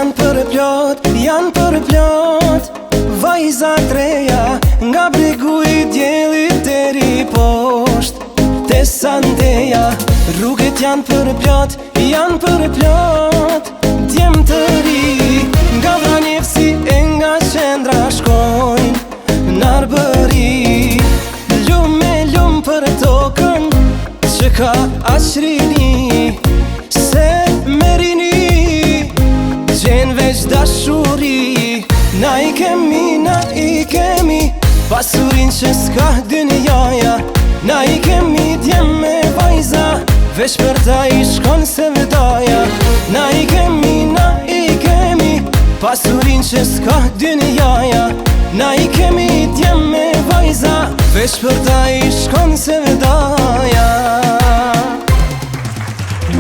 janë për plot vajza treja nga bregu I djelit deri posht te Sandeja. Rrugët janë për plot djem të ri nga Vranjevsi e nga qendra shkojnë n'Arbëri. Lume për tokën që ka aqrini se merini gjenë veç dashuri. Na I kemi pasurin që s'ka dynjaja. Na I kemi djem me vajza veç për ta I shkon se vdaja. Na I kemi pasurin që s'ka dynjaja. Na I kemi djem me vajza veç për ta I shkon se vdaja.